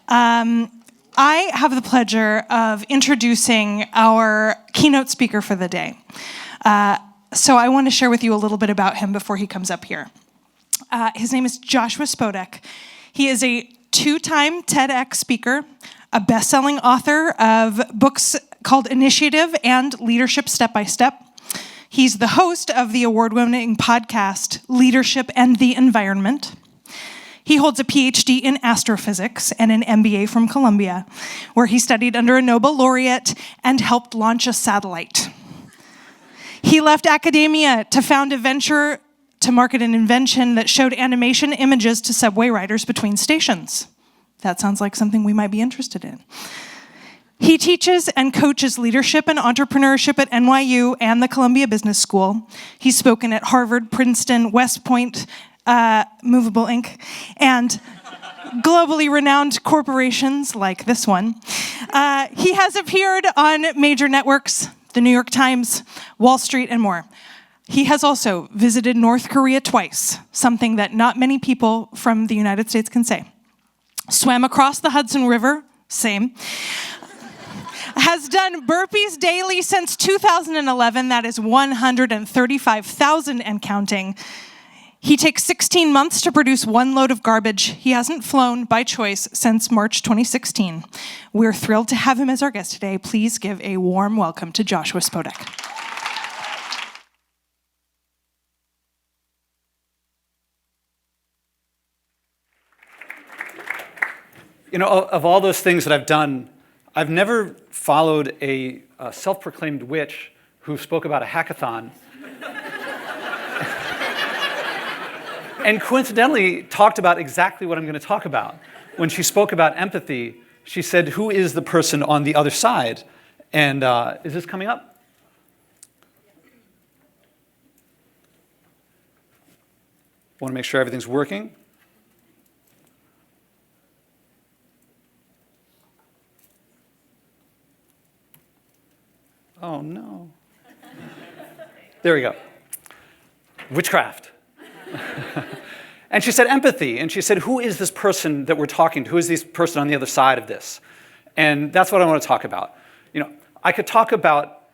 I have the pleasure of introducing our keynote speaker for the day. So I want to share with you a little bit about him before he comes up here. His name is Joshua Spodek. He is a 2-time TEDx speaker, a best-selling author of books called Initiative and Leadership Step by Step. He's the host of the award-winning podcast, Leadership and the Environment. He holds a PhD in astrophysics and an MBA from Columbia, where he studied under a Nobel laureate and helped launch a satellite. He left academia to found a venture to market an invention that showed animation images to subway riders between stations. That sounds like something we might be interested in. He teaches and coaches leadership and entrepreneurship at NYU and the Columbia Business School. He's spoken at Harvard, Princeton, West Point, MoveableInk, and globally renowned corporations like this one. He has appeared on major networks, the New York Times, Wall Street, and more. He has also visited North Korea twice, something that not many people from the United States can say. Swam across the Hudson River, same. Has done burpees daily since 2011. That is 135,000 and counting. He takes 16 months to produce 1 load of garbage. He hasn't flown by choice since March 2016. We're thrilled to have him as our guest today. Please give a warm welcome to Joshua Spodek. You know, of all those things that I've done, I've never followed a self-proclaimed witch who spoke about a hackathon and coincidentally talked about exactly what I'm going to talk about. When she spoke about empathy, she said, who is the person on the other side? And is this coming up? Want to make sure everything's working. Oh, no. There we go. Witchcraft. And she said empathy. And she said, who is this person that we're talking to? Who is this person on the other side of this? And that's what I want to talk about. You know, I could talk about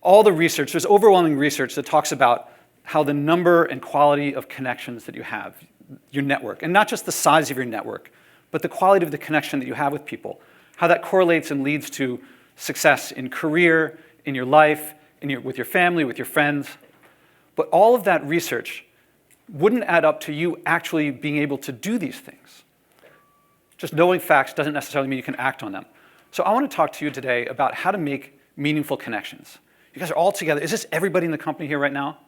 all the research. There's overwhelming research that talks about how the number and quality of connections that you have, your network, and not just the size of your network, but the quality of the connection that you have with people, how that correlates and leads to success in career, in your life, with your family, with your friends. But all of that research wouldn't add up to you actually being able to do these things. Just knowing facts doesn't necessarily mean you can act on them. So I want to talk to you today about how to make meaningful connections. You guys are all together. Is this everybody in the company here right now?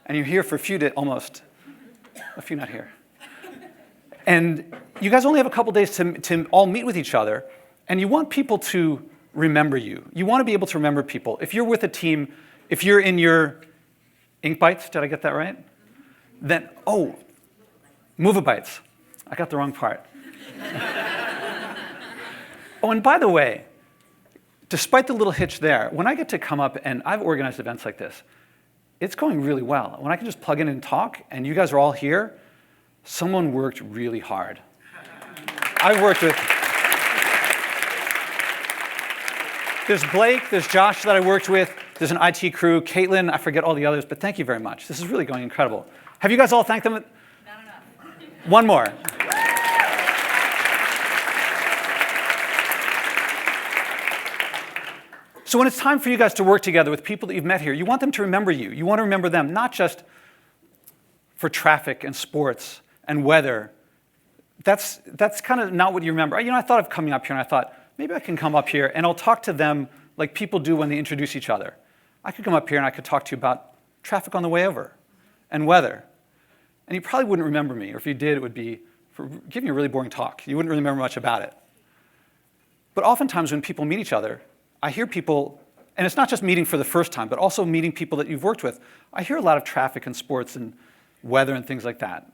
And you're here for a few days, almost. A few not here. And you guys only have a couple days to all meet with each other, and you want people to remember you. You want to be able to remember people. If you're with a team, if you're in your ink bites, did I get that right? Then, oh, MoveableInk. I got the wrong part. Oh, and by the way, despite the little hitch there, when I get to come up, and I've organized events like this, it's going really well. When I can just plug in and talk, and you guys are all here, someone worked really hard. I've worked with... There's Blake, there's Josh that I worked with, there's an IT crew, Caitlin, I forget all the others, but thank you very much. This is really going incredible. Have you guys all thanked them? Not enough. One more. So when it's time for you guys to work together with people that you've met here, you want them to remember you. You want to remember them, not just for traffic and sports and weather. That's kind of not what you remember. You know, I thought of coming up here and I thought, maybe I can come up here and I'll talk to them like people do when they introduce each other. I could come up here and I could talk to you about traffic on the way over and weather. And you probably wouldn't remember me, or if you did, it would be for giving a really boring talk. You wouldn't really remember much about it. But oftentimes when people meet each other, I hear people, and it's not just meeting for the first time, but also meeting people that you've worked with. I hear a lot of traffic and sports and weather and things like that.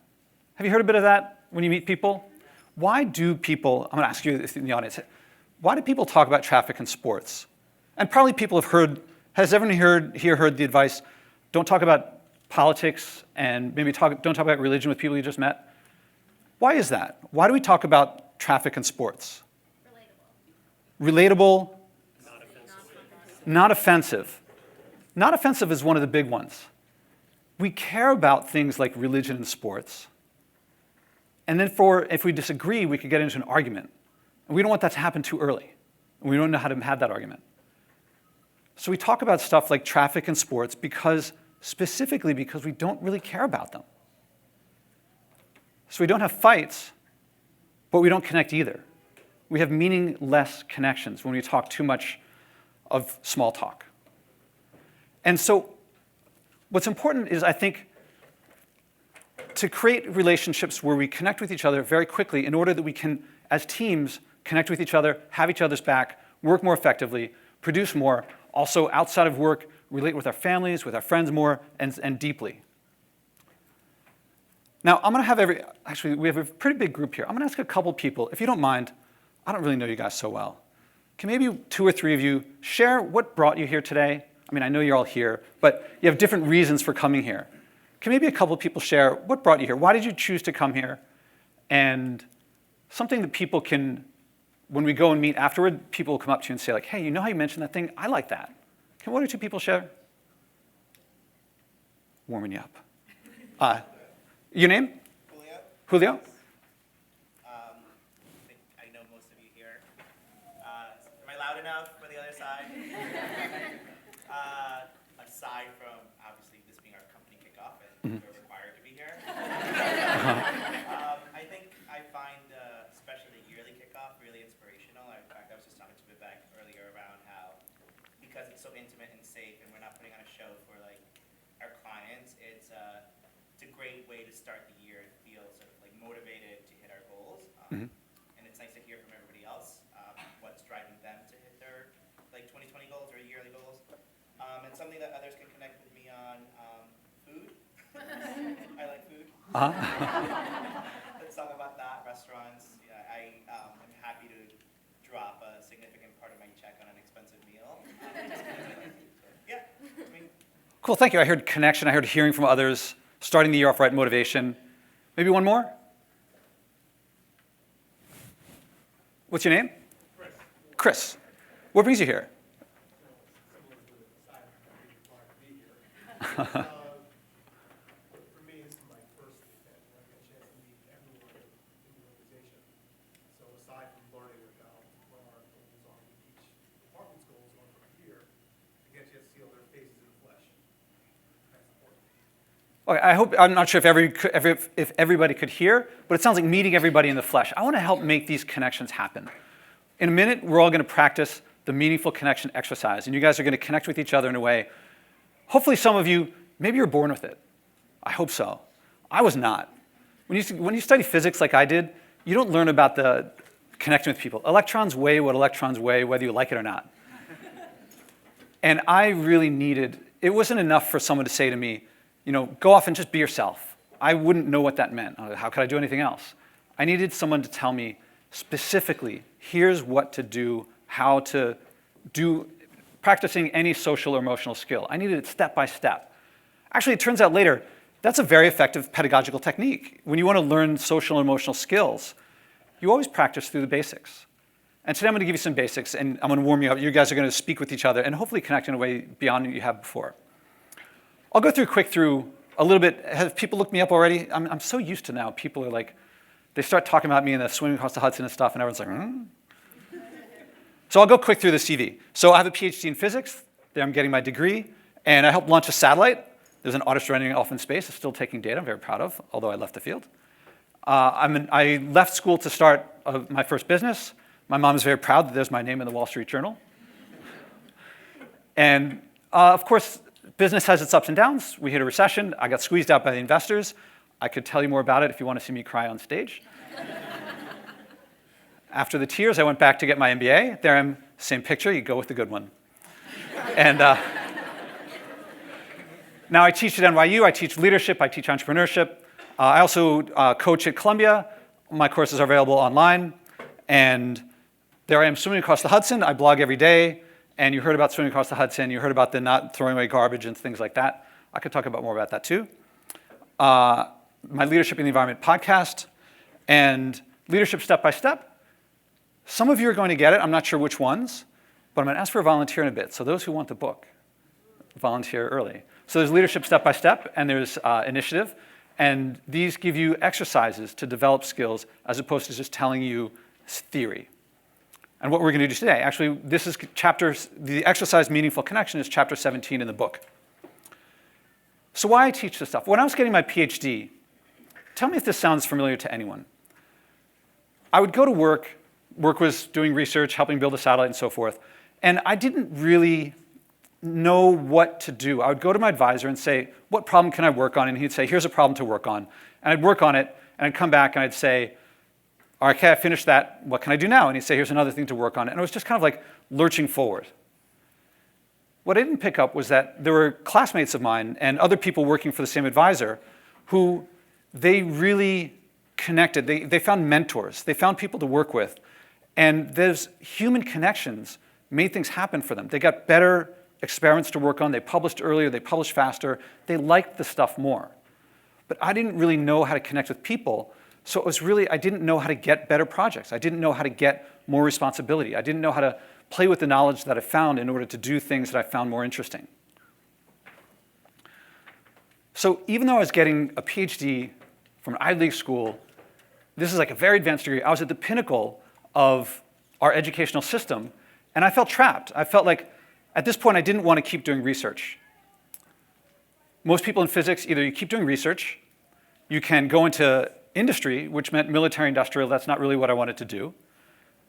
Have you heard a bit of that when you meet people? Why do people, I'm going to ask you in the audience, why do people talk about traffic and sports? And probably people have heard, has everyone here heard the advice, don't talk about politics and maybe don't talk about religion with people you just met? Why is that? Why do we talk about traffic and sports? Relatable. Not offensive. Not offensive is one of the big ones. We care about things like religion and sports. And then if we disagree, we could get into an argument. And we don't want that to happen too early. And we don't know how to have that argument. So we talk about stuff like traffic and sports specifically because we don't really care about them. So we don't have fights, but we don't connect either. We have meaningless connections when we talk too much of small talk. And so what's important is, I think, to create relationships where we connect with each other very quickly in order that we can, as teams, connect with each other, have each other's back, work more effectively, produce more, also outside of work, relate with our families, with our friends more, and deeply. Now, I'm going to have actually, we have a pretty big group here. I'm going to ask a couple people, if you don't mind, I don't really know you guys so well. Can maybe 2 or 3 of you share what brought you here today? I mean, I know you're all here, but you have different reasons for coming here. Can maybe a couple of people share what brought you here? Why did you choose to come here? And something that people can, when we go and meet afterward, people will come up to you and say, like, hey, you know how you mentioned that thing? I like that. Can 1 or 2 people share? Warming you up. Your name? Julio. Julio? I know most of you here. Am I loud enough for the other side? Aside from, obviously, this being our company kickoff and we're required to be here, I think I find, especially the yearly kickoff, really inspirational. In fact, I was just talking to Vivek earlier around how, because it's so intimate and safe and we're not putting on a show for like our clients, it's a great way to start the year and feel sort of like motivated to hit our goals. And it's nice to hear from everybody else what's driving them to hit their like 2020 goals or yearly goals. And something that others can connect with me on, food. I like food. Let's talk about that. Restaurants. Yeah, I am happy to drop a significant part of my check on an expensive meal. Just because I like food. So, yeah, I mean. Cool, thank you. I heard connection. I heard hearing from others. Starting the year off right, motivation. Maybe one more? What's your name? Chris. Chris. What brings you here? For me, it's my first event where I get a chance to meet everyone in the organization. So aside from learning about what our goals are, each department's goals are for the year, I get a chance to see all their faces in the flesh. That's important. Okay, I'm not sure if everybody could hear, but it sounds like meeting everybody in the flesh. I want to help make these connections happen. In a minute, we're all going to practice the meaningful connection exercise, and you guys are going to connect with each other in a way. Hopefully some of you, maybe you're born with it. I hope so. I was not. When you study physics like I did, you don't learn about the connecting with people. Electrons weigh what electrons weigh, whether you like it or not. And I really needed, it wasn't enough for someone to say to me, you know, go off and just be yourself. I wouldn't know what that meant. How could I do anything else? I needed someone to tell me specifically, here's what to do, how to do, practicing any social or emotional skill. I needed it step by step. Actually, it turns out later, that's a very effective pedagogical technique. When you want to learn social and emotional skills, you always practice through the basics. And today I'm going to give you some basics, and I'm going to warm you up. You guys are going to speak with each other and hopefully connect in a way beyond what you have before. I'll go quick through a little bit. Have people looked me up already? I'm so used to now. People are like, they start talking about me in the swimming across the Hudson and stuff, and everyone's like, So I'll go quick through the CV. So I have a PhD in physics. There I'm getting my degree. And I helped launch a satellite. There's an artist running off in space. It's still taking data. I'm very proud of, although I left the field. I left school to start my first business. My mom is very proud that there's my name in the Wall Street Journal. And of course, business has its ups and downs. We hit a recession. I got squeezed out by the investors. I could tell you more about it if you want to see me cry on stage. After the tears, I went back to get my MBA. There I'm, same picture, you go with the good one. And now I teach at NYU, I teach leadership, I teach entrepreneurship. I also coach at Columbia. My courses are available online. And there I am swimming across the Hudson. I blog every day. And you heard about swimming across the Hudson. You heard about the not throwing away garbage and things like that. I could talk about more about that too. My Leadership in the Environment podcast. And leadership step by step. Some of you are going to get it. I'm not sure which ones, but I'm going to ask for a volunteer in a bit. So those who want the book, volunteer early. So there's leadership step by step, and there's initiative. And these give you exercises to develop skills as opposed to just telling you theory. And what we're going to do today, actually, this is the exercise Meaningful Connection is chapter 17 in the book. So why I teach this stuff? When I was getting my PhD, tell me if this sounds familiar to anyone. I would go to work. Work was doing research, helping build a satellite and so forth. And I didn't really know what to do. I would go to my advisor and say, what problem can I work on? And he'd say, here's a problem to work on. And I'd work on it, and I'd come back and I'd say, all right, okay, I finished that. What can I do now? And he'd say, here's another thing to work on. And it was just kind of like lurching forward. What I didn't pick up was that there were classmates of mine and other people working for the same advisor who they really connected. They found mentors. They found people to work with. And those human connections made things happen for them. They got better experiments to work on. They published earlier. They published faster. They liked the stuff more. But I didn't really know how to connect with people. So it was really, I didn't know how to get better projects. I didn't know how to get more responsibility. I didn't know how to play with the knowledge that I found in order to do things that I found more interesting. So even though I was getting a PhD from an Ivy League school, this is like a very advanced degree, I was at the pinnacle of our educational system, and I felt trapped. I felt like, at this point, I didn't want to keep doing research. Most people in physics, either you keep doing research, you can go into industry, which meant military industrial. That's not really what I wanted to do.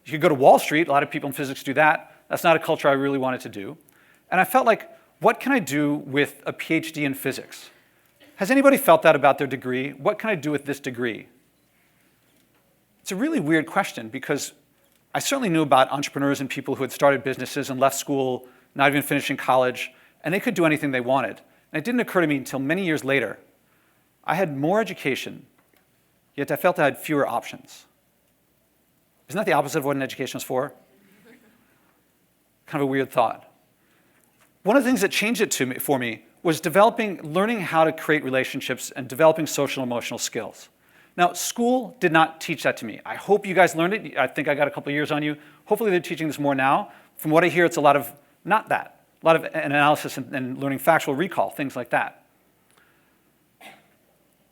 You could go to Wall Street. A lot of people in physics do that. That's not a culture I really wanted to do. And I felt like, what can I do with a PhD in physics? Has anybody felt that about their degree? What can I do with this degree? It's a really weird question because I certainly knew about entrepreneurs and people who had started businesses and left school, not even finishing college, and they could do anything they wanted. And it didn't occur to me until many years later. I had more education, yet I felt I had fewer options. Isn't that the opposite of what an education is for? Kind of a weird thought. One of the things that changed it for me was learning how to create relationships and developing social and emotional skills. Now, school did not teach that to me. I hope you guys learned it. I think I got a couple of years on you. Hopefully they're teaching this more now. From what I hear, it's a lot of not that. A lot of analysis and learning factual recall, things like that.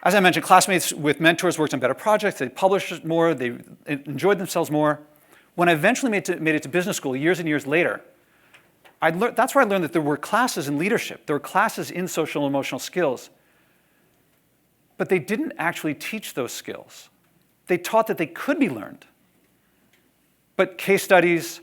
As I mentioned, classmates with mentors worked on better projects. They published more. They enjoyed themselves more. When I eventually made it to business school years and years later, that's where I learned that there were classes in leadership. There were classes in social and emotional skills. But they didn't actually teach those skills. They taught that they could be learned. But case studies,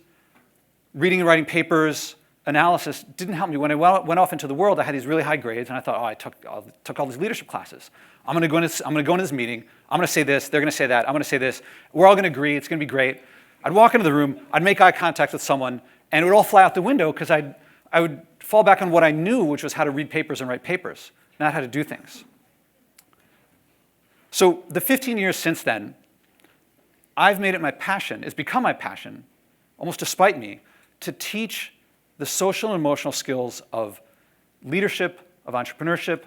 reading and writing papers, analysis didn't help me. When I went off into the world, I had these really high grades, and I thought, I took all these leadership classes. I'm going to go into this meeting. I'm going to say this. They're going to say that. I'm going to say this. We're all going to agree. It's going to be great. I'd walk into the room. I'd make eye contact with someone, and it would all fly out the window because I would fall back on what I knew, which was how to read papers and write papers, not how to do things. So the 15 years since then, I've made it my passion. It's become my passion, almost despite me, to teach the social and emotional skills of leadership, of entrepreneurship,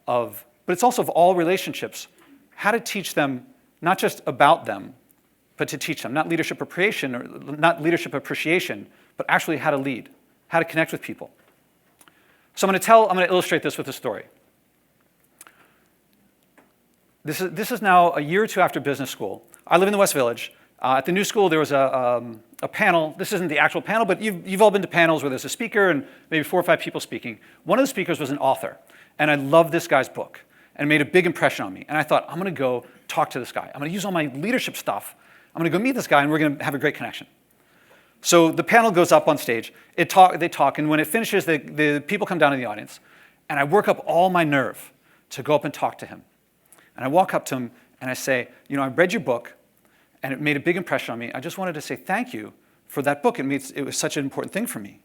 but it's also of all relationships, how to teach them, not just about them, but to teach them, not leadership appreciation, but actually how to lead, how to connect with people. So I'm going to illustrate this with a story. This is now a year or two after business school. I live in the West Village. At the new school, there was a panel. This isn't the actual panel, but you've all been to panels where there's a speaker and maybe 4 or 5 people speaking. One of the speakers was an author, and I loved this guy's book, and it made a big impression on me. And I thought, I'm going to go talk to this guy. I'm going to use all my leadership stuff. I'm going to go meet this guy, and we're going to have a great connection. So the panel goes up on stage. They talk, and when it finishes, the people come down in the audience, and I work up all my nerve to go up and talk to him. And I walk up to him, and I say, I read your book, and it made a big impression on me. I just wanted to say thank you for that book. It was such an important thing for me.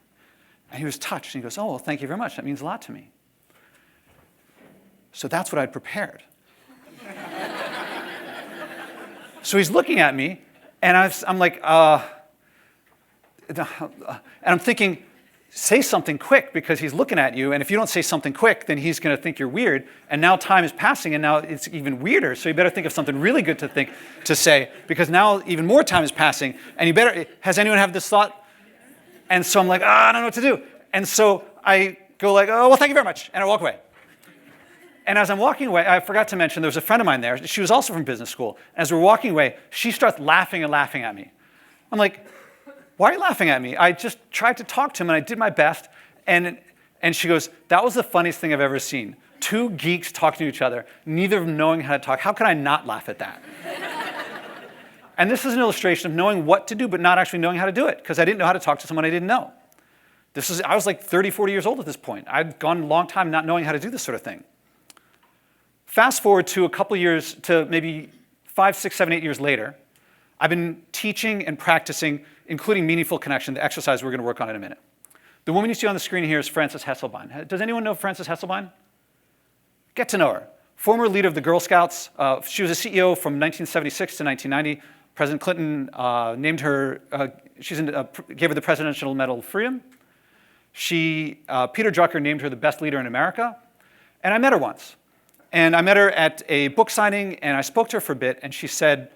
And he was touched, and he goes, oh, well, thank you very much. That means a lot to me. So that's what I'd prepared. So he's looking at me, and I'm like, and I'm thinking, say something quick because he's looking at you, and if you don't say something quick, then he's going to think you're weird, and now time is passing, and now it's even weirder, so you better think of something really good to say, because now even more time is passing, and you better, has anyone have this thought? And so I'm like, I don't know what to do. And so I go like, oh, well, thank you very much, and I walk away. And as I'm walking away, I forgot to mention there was a friend of mine there. She was also from business school. As we're walking away, she starts laughing and laughing at me. I'm like, why are you laughing at me? I just tried to talk to him, and I did my best. And she goes, that was the funniest thing I've ever seen. Two geeks talking to each other, neither of them knowing how to talk. How can I not laugh at that? And this is an illustration of knowing what to do, but not actually knowing how to do it, because I didn't know how to talk to someone I didn't know. I was like 30, 40 years old at this point. I'd gone a long time not knowing how to do this sort of thing. Fast forward to a couple years, to maybe 5, 6, 7, 8 years later, I've been teaching and practicing, including meaningful connection, the exercise we're going to work on in a minute. The woman you see on the screen here is Frances Hesselbein. Does anyone know Frances Hesselbein? Get to know her. Former leader of the Girl Scouts. She was a CEO from 1976 to 1990. President Clinton named her, gave her the Presidential Medal of Freedom. Peter Drucker named her the best leader in America. And I met her once. And I met her at a book signing, and I spoke to her for a bit, and she said,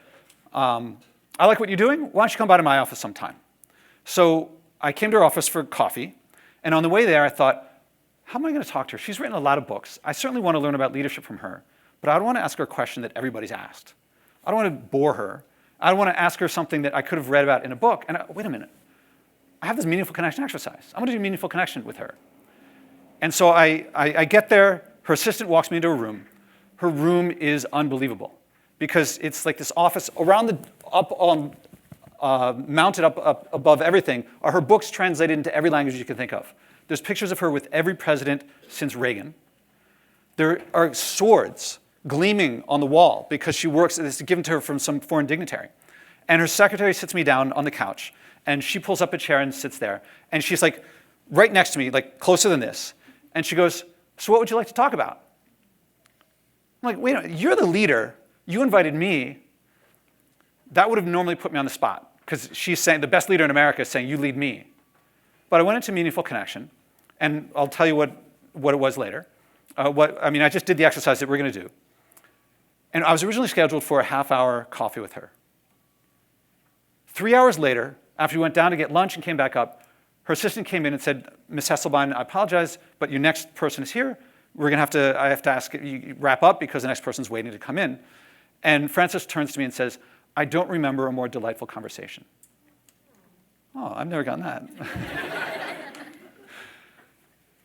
I like what you're doing. Why don't you come by to my office sometime? So I came to her office for coffee, and on the way there, I thought, how am I going to talk to her? She's written a lot of books. I certainly want to learn about leadership from her, but I don't want to ask her a question that everybody's asked. I don't want to bore her. I don't want to ask her something that I could have read about in a book. And wait a minute. I have this meaningful connection exercise. I'm going to do meaningful connection with her. And so I get there. Her assistant walks me into a room. Her room is unbelievable because it's like this office mounted up above everything are her books translated into every language you can think of. There's pictures of her with every president since Reagan. There are swords gleaming on the wall because she works, it's given to her from some foreign dignitary. And her secretary sits me down on the couch, and she pulls up a chair and sits there. And she's like right next to me, like closer than this. And she goes, so what would you like to talk about? I'm like, wait a minute, you're the leader. You invited me. That would have normally put me on the spot because she's saying, the best leader in America is saying, you lead me. But I went into meaningful connection, and I'll tell you what it was later. I just did the exercise that we're going to do. And I was originally scheduled for a half-hour coffee with her. 3 hours later, after we went down to get lunch and came back up, her assistant came in and said, Ms. Hesselbein, I apologize, but your next person is here. I have to ask you wrap up because the next person's waiting to come in. And Frances turns to me and says, I don't remember a more delightful conversation. Oh, I've never gotten that.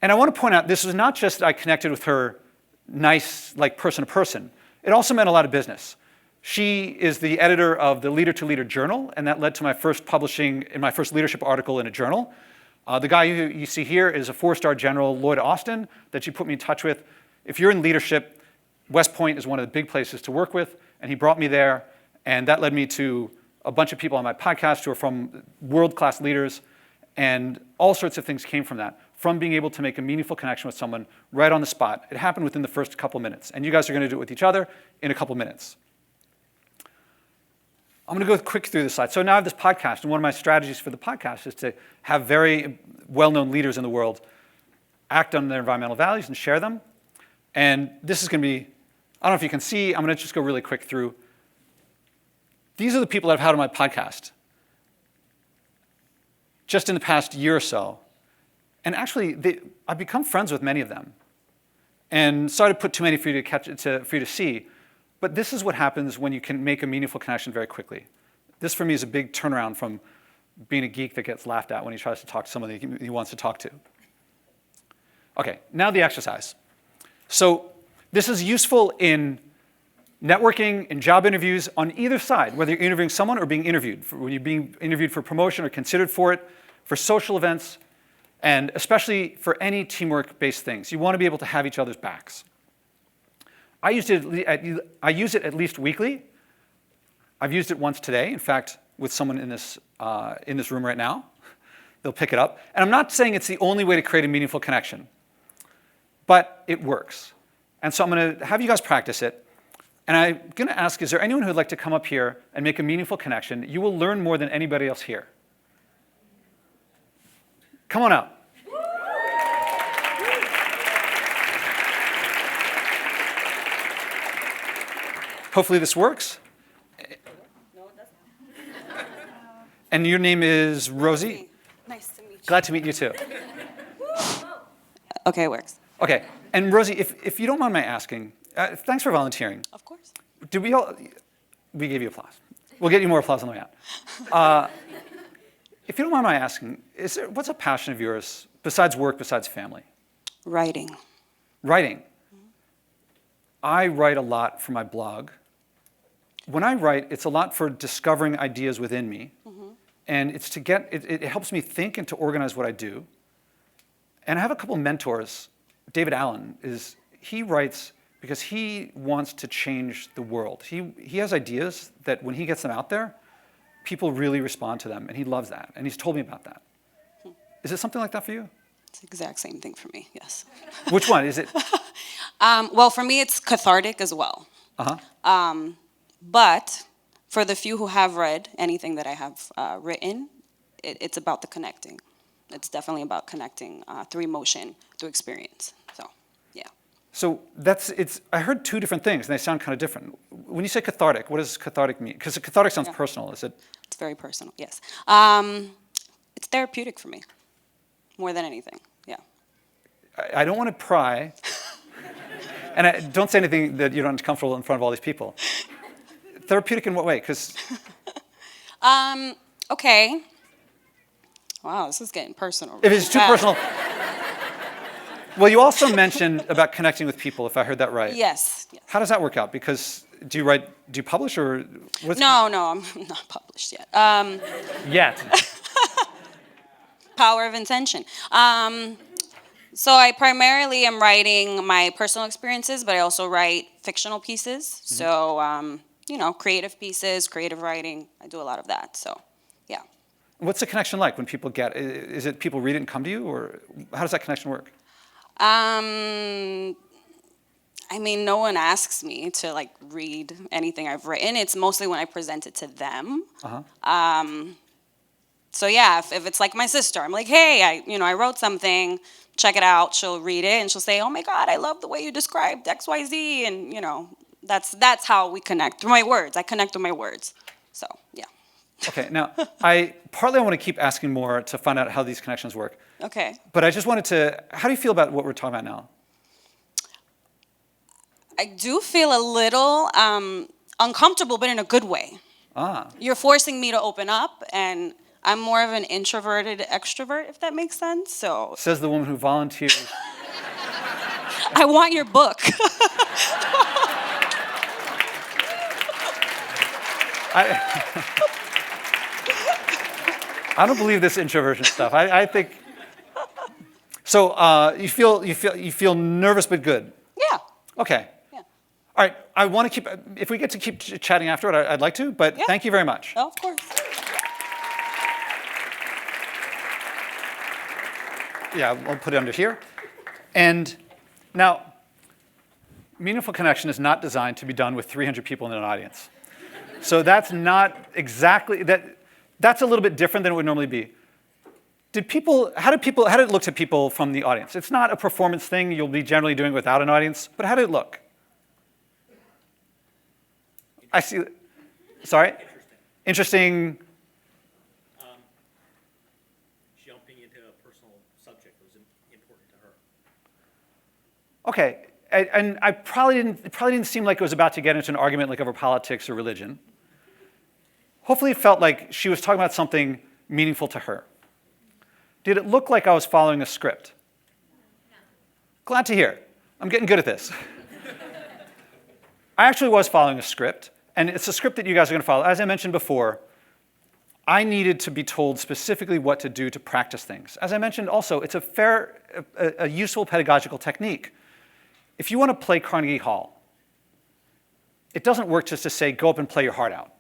And I want to point out, this was not just that I connected with her nice, like person to person. It also meant a lot of business. She is the editor of the Leader to Leader journal, and that led to my first publishing in my first leadership article in a journal. The guy you see here is a 4-star general, Lloyd Austin, that she put me in touch with. If you're in leadership, West Point is one of the big places to work with, and he brought me there, and that led me to a bunch of people on my podcast who are from world-class leaders, and all sorts of things came from that, from being able to make a meaningful connection with someone right on the spot. It happened within the first couple minutes, and you guys are going to do it with each other in a couple minutes. I'm going to go quick through this slide. So now I have this podcast, and one of my strategies for the podcast is to have very well-known leaders in the world act on their environmental values and share them. And this is going to be, I don't know if you can see, I'm going to just go really quick through. These are the people that I've had on my podcast just in the past year or so. And actually, I've become friends with many of them. And sorry to put too many for you to see, but this is what happens when you can make a meaningful connection very quickly. This, for me, is a big turnaround from being a geek that gets laughed at when he tries to talk to someone that he wants to talk to. Okay, now the exercise. So this is useful in networking, in job interviews, on either side, whether you're interviewing someone or being interviewed. When you're being interviewed for promotion or considered for it, for social events, and especially for any teamwork-based things. You want to be able to have each other's backs. I use it at least weekly. I've used it once today, in fact, with someone in this room right now. They'll pick it up. And I'm not saying it's the only way to create a meaningful connection, but it works. And so I'm going to have you guys practice it. And I'm going to ask, is there anyone who would like to come up here and make a meaningful connection? You will learn more than anybody else here. Come on out. Hopefully this works. No, it doesn't. And your name is Rosie? Nice to meet you. Glad to meet you too. Okay, it works. Okay, and Rosie, if you don't mind my asking, thanks for volunteering. Of course. Did we gave you applause. We'll get you more applause on the way out. If you don't mind my asking, what's a passion of yours besides work, besides family? Writing. Writing. I write a lot for my blog. When I write, it's a lot for discovering ideas within me. And it's to get, it helps me think and to organize what I do. And I have a couple mentors. David Allen he writes because he wants to change the world. He has ideas that when he gets them out there, people really respond to them, and he loves that. And he's told me about that. Is it something like that for you? It's the exact same thing for me, yes. Which one? Is it? Well, for me, it's cathartic as well. But for the few who have read anything that I have written, it's about the connecting. It's definitely about connecting through emotion, through experience. So, yeah. So I heard two different things, and they sound kind of different. When you say cathartic, what does cathartic mean? Because cathartic sounds personal. Is it? It's very personal, yes. It's therapeutic for me, more than anything, yeah. I don't want to pry, and don't say anything that you're uncomfortable in front of all these people. Therapeutic in what way? Because. Okay. Wow, this is getting personal. If it's too personal. Well, you also mentioned about connecting with people, if I heard that right. Yes. How does that work out? Because do you publish or what's No, I'm not published yet. Yet. Power of intention. So I primarily am writing my personal experiences, but I also write fictional pieces. So, creative pieces, creative writing. I do a lot of that. So, yeah. What's the connection like when people is it people read it and come to you, or how does that connection work? No one asks me to read anything I've written. It's mostly when I present it to them. So yeah, if it's like my sister, I'm like, hey, I wrote something, check it out. She'll read it and she'll say, oh my God, I love the way you described X, Y, Z, and that's how we connect through my words. I connect through my words. So yeah. Okay, now I want to keep asking more to find out how these connections work. Okay. But I just wanted to. How do you feel about what we're talking about now? I do feel a little uncomfortable, but in a good way. You're forcing me to open up, and I'm more of an introverted extrovert, if that makes sense. So. Says the woman who volunteers. I want your book. I don't believe this introversion stuff. I think. So you feel nervous but good. Yeah. Okay. Yeah. All right. I want to keep. If we get to keep chatting afterward, I'd like to. But thank you very much. Oh, of course. Yeah, I'll put it under here. And now, meaningful connection is not designed to be done with 300 people in an audience. So that's not exactly that. That's a little bit different than it would normally be. How did it look to people from the audience? It's not a performance thing you'll be generally doing without an audience, but how did it look? I see. Sorry? Interesting. Jumping into a personal subject was important to her. Okay, and it probably didn't seem like it was about to get into an argument like over politics or religion. Hopefully it felt like she was talking about something meaningful to her. Did it look like I was following a script? No. Glad to hear. I'm getting good at this. I actually was following a script, and it's a script that you guys are going to follow. As I mentioned before, I needed to be told specifically what to do to practice things. As I mentioned also, it's a useful pedagogical technique. If you want to play Carnegie Hall, it doesn't work just to say, go up and play your heart out.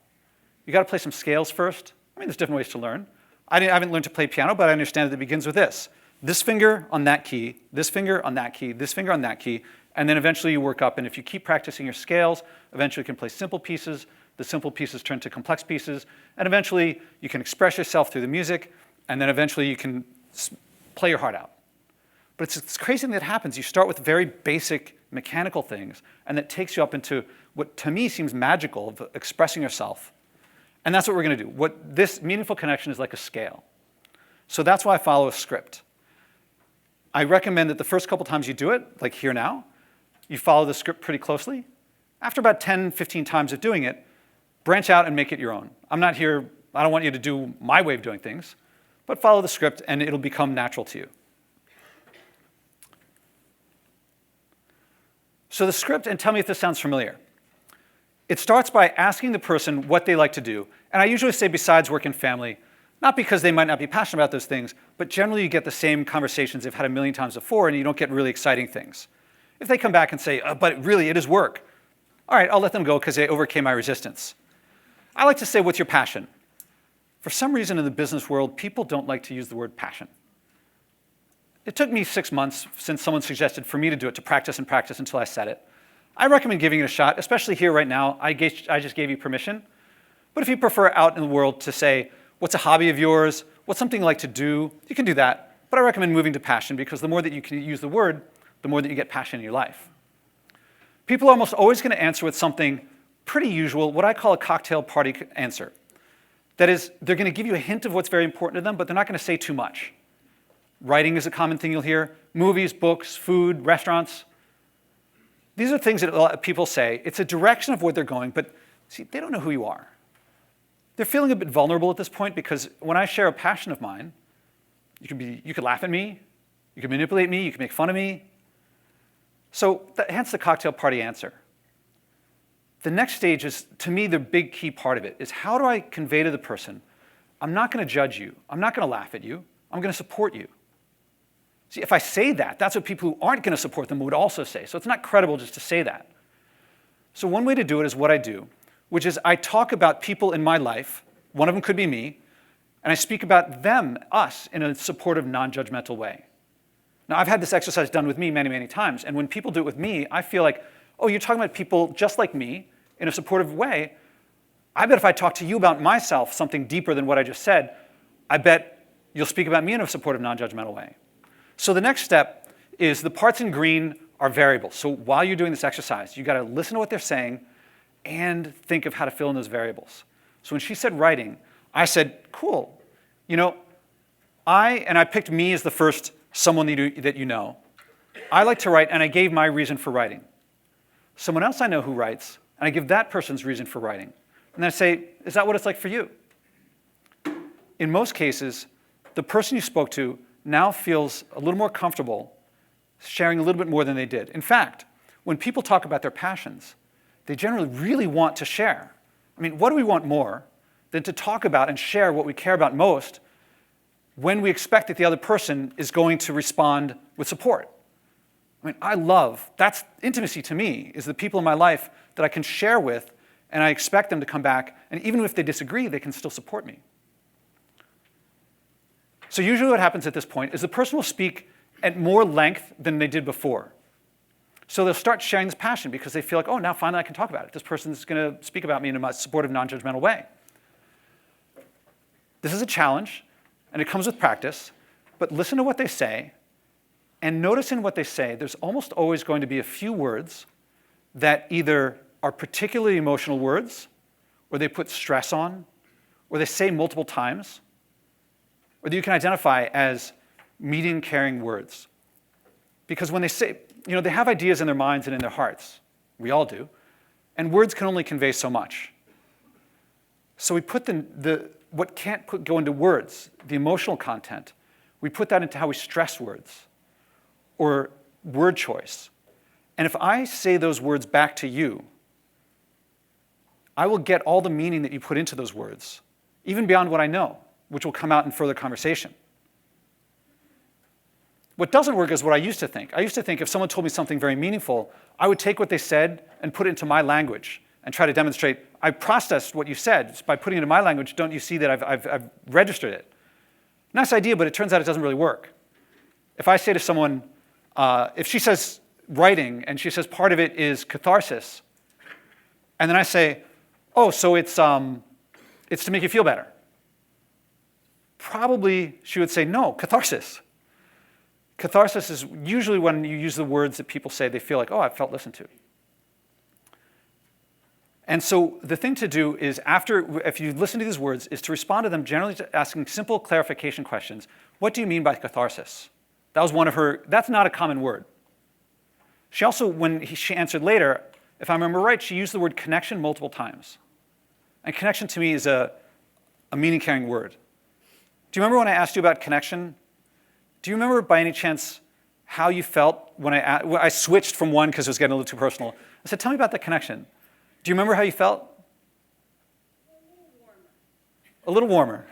You got to play some scales first. There's different ways to learn. I haven't learned to play piano, but I understand that it begins with this. This finger on that key, this finger on that key, this finger on that key, and then eventually you work up, and if you keep practicing your scales, eventually you can play simple pieces, the simple pieces turn to complex pieces, and eventually you can express yourself through the music, and then eventually you can play your heart out. But it's this crazy thing that happens. You start with very basic mechanical things, and that takes you up into what to me seems magical of expressing yourself. And that's what we're going to do. What this meaningful connection is like a scale. So that's why I follow a script. I recommend that the first couple times you do it, like here now, you follow the script pretty closely. After about 10, 15 times of doing it, branch out and make it your own. I'm not here, I don't want you to do my way of doing things, but follow the script and it'll become natural to you. So the script, and tell me if this sounds familiar. It starts by asking the person what they like to do. And I usually say besides work and family, not because they might not be passionate about those things, but generally you get the same conversations they've had a million times before and you don't get really exciting things. If they come back and say, but really it is work, all right, I'll let them go because they overcame my resistance. I like to say, what's your passion? For some reason in the business world, people don't like to use the word passion. It took me 6 months since someone suggested for me to do it to practice and practice until I said it. I recommend giving it a shot, especially here right now. I just gave you permission. But if you prefer out in the world to say, what's a hobby of yours? What's something you like to do? You can do that. But I recommend moving to passion because the more that you can use the word, the more that you get passion in your life. People are almost always going to answer with something pretty usual, what I call a cocktail party answer. That is, they're going to give you a hint of what's very important to them, but they're not going to say too much. Writing is a common thing you'll hear. Movies, books, food, restaurants. These are things that a lot of people say. It's a direction of where they're going, but see, they don't know who you are. They're feeling a bit vulnerable at this point because when I share a passion of mine, you could laugh at me, you could manipulate me, you could make fun of me. So hence the cocktail party answer. The next stage is, to me, the big key part of it is how do I convey to the person, I'm not going to judge you, I'm not going to laugh at you, I'm going to support you. See, if I say that, that's what people who aren't going to support them would also say. So it's not credible just to say that. So one way to do it is what I do, which is I talk about people in my life, one of them could be me, and I speak about them, us, in a supportive, non-judgmental way. Now, I've had this exercise done with me many, many times, and when people do it with me, I feel like, oh, you're talking about people just like me in a supportive way. I bet if I talk to you about myself, something deeper than what I just said, I bet you'll speak about me in a supportive, non-judgmental way. So the next step is the parts in green are variables. So while you're doing this exercise, you got to listen to what they're saying and think of how to fill in those variables. So when she said writing, I said, cool. You know, I picked me as the first someone that you know. I like to write, and I gave my reason for writing. Someone else I know who writes, and I give that person's reason for writing. And then I say, is that what it's like for you? In most cases, the person you spoke to now feels a little more comfortable sharing a little bit more than they did. In fact, when people talk about their passions, they generally really want to share. I mean, what do we want more than to talk about and share what we care about most when we expect that the other person is going to respond with support? I mean, that's intimacy to me, is the people in my life that I can share with, and I expect them to come back, and even if they disagree, they can still support me. So usually what happens at this point is the person will speak at more length than they did before. So they'll start sharing this passion because they feel like, oh, now finally I can talk about it. This person's going to speak about me in a supportive, non-judgmental way. This is a challenge, and it comes with practice, but listen to what they say, and notice in what they say, there's almost always going to be a few words that either are particularly emotional words, or they put stress on, or they say multiple times, or that you can identify as medium caring words. Because when they say, you know, they have ideas in their minds and in their hearts. We all do. And words can only convey so much. So we put what can't go into words, the emotional content, we put that into how we stress words or word choice. And if I say those words back to you, I will get all the meaning that you put into those words, even beyond what I know, which will come out in further conversation. What doesn't work is what I used to think. I used to think if someone told me something very meaningful, I would take what they said and put it into my language and try to demonstrate, I processed what you said. By putting it into my language, don't you see that I've registered it? Nice idea, but it turns out it doesn't really work. If I say to someone, if she says writing and she says part of it is catharsis, and then I say, oh, so it's to make you feel better. Probably she would say, no, catharsis. Catharsis is usually when you use the words that people say they feel like, oh, I felt listened to. And so the thing to do is if you listen to these words, is to respond to them generally to asking simple clarification questions. What do you mean by catharsis? That was one of her, that's not a common word. She also, when she answered later, if I remember right, she used the word connection multiple times. And connection to me is a meaning-carrying word. Do you remember when I asked you about connection? Do you remember by any chance how you felt when I switched from one because it was getting a little too personal? I said, tell me about the connection. Do you remember how you felt? A little warmer.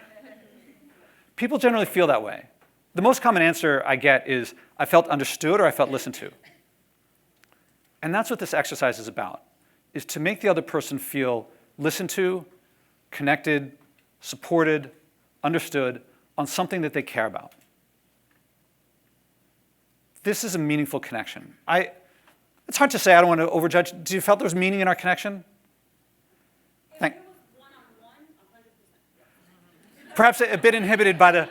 People generally feel that way. The most common answer I get is, I felt understood or I felt listened to. And that's what this exercise is about, is to make the other person feel listened to, connected, supported, understood on something that they care about. This is a meaningful connection. It's hard to say, I don't want to overjudge. Do you felt there was meaning in our connection? Perhaps a bit inhibited by the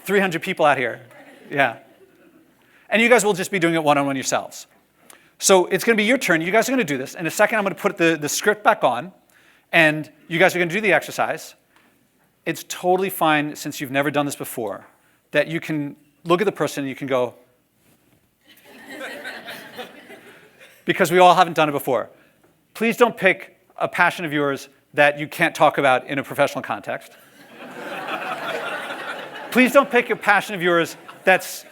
300 people out here. Yeah. And you guys will just be doing it one-on-one yourselves. So it's going to be your turn. You guys are going to do this. In a second, I'm going to put the script back on, and you guys are going to do the exercise. It's totally fine, since you've never done this before, that you can look at the person and you can go, because we all haven't done it before. Please don't pick a passion of yours that you can't talk about in a professional context. Please don't pick a passion of yours that's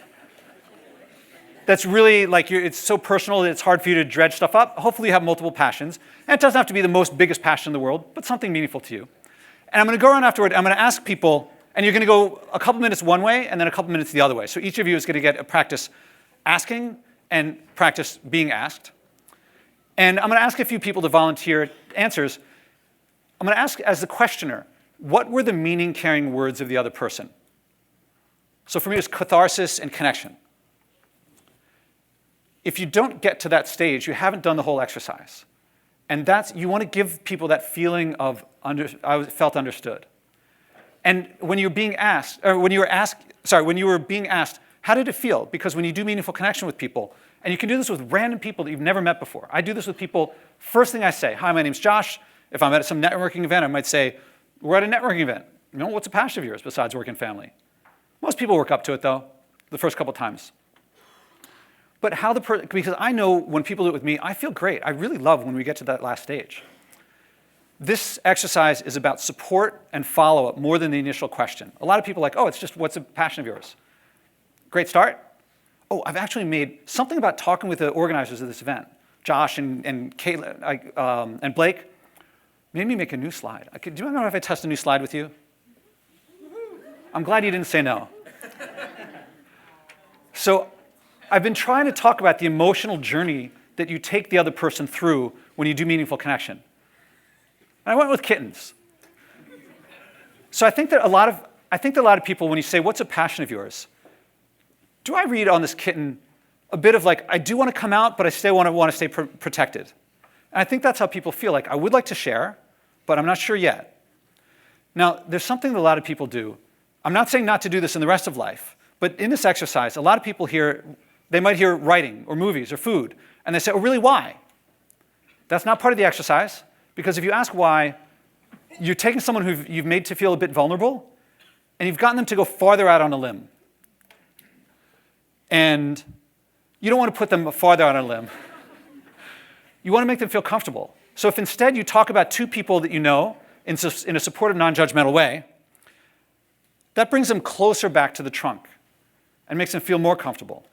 really like it's so personal that it's hard for you to dredge stuff up. Hopefully you have multiple passions. And it doesn't have to be the most biggest passion in the world, but something meaningful to you. And I'm going to go around afterward. I'm going to ask people, and you're going to go a couple minutes one way and then a couple minutes the other way. So each of you is going to get a practice asking and practice being asked. And I'm going to ask a few people to volunteer answers. I'm going to ask, as the questioner, what were the meaning-carrying words of the other person? So for me, it's catharsis and connection. If you don't get to that stage, you haven't done the whole exercise. And you want to give people that feeling of, I felt understood. And when you're being asked, or when you were being asked, how did it feel? Because when you do meaningful connection with people, and you can do this with random people that you've never met before. I do this with people, first thing I say, hi, my name's Josh. If I'm at some networking event, I might say, we're at a networking event. You know, what's a passion of yours besides work and family? Most people work up to it, though, the first couple times. But because I know when people do it with me, I feel great. I really love when we get to that last stage. This exercise is about support and follow-up more than the initial question. A lot of people are like, oh, it's just what's a passion of yours? Great start. Oh, I've actually made something about talking with the organizers of this event, Josh and Caitlin, and Blake, made me make a new slide. Do you remember if I test a new slide with you? I'm glad you didn't say no. So I've been trying to talk about the emotional journey that you take the other person through when you do meaningful connection. And I went with kittens. So I think that a lot of people, when you say, what's a passion of yours? Do I read on this kitten a bit of like, I do want to come out, but I still want to stay protected? And I think that's how people feel like, I would like to share, but I'm not sure yet. Now, there's something that a lot of people do. I'm not saying not to do this in the rest of life, but in this exercise, a lot of people they might hear writing or movies or food, and they say, oh, really, why? That's not part of the exercise, because if you ask why, you're taking someone who you've made to feel a bit vulnerable, and you've gotten them to go farther out on a limb. And you don't want to put them farther out on a limb. You want to make them feel comfortable. So if instead you talk about two people that you know in a supportive, non-judgmental way, that brings them closer back to the trunk and makes them feel more comfortable.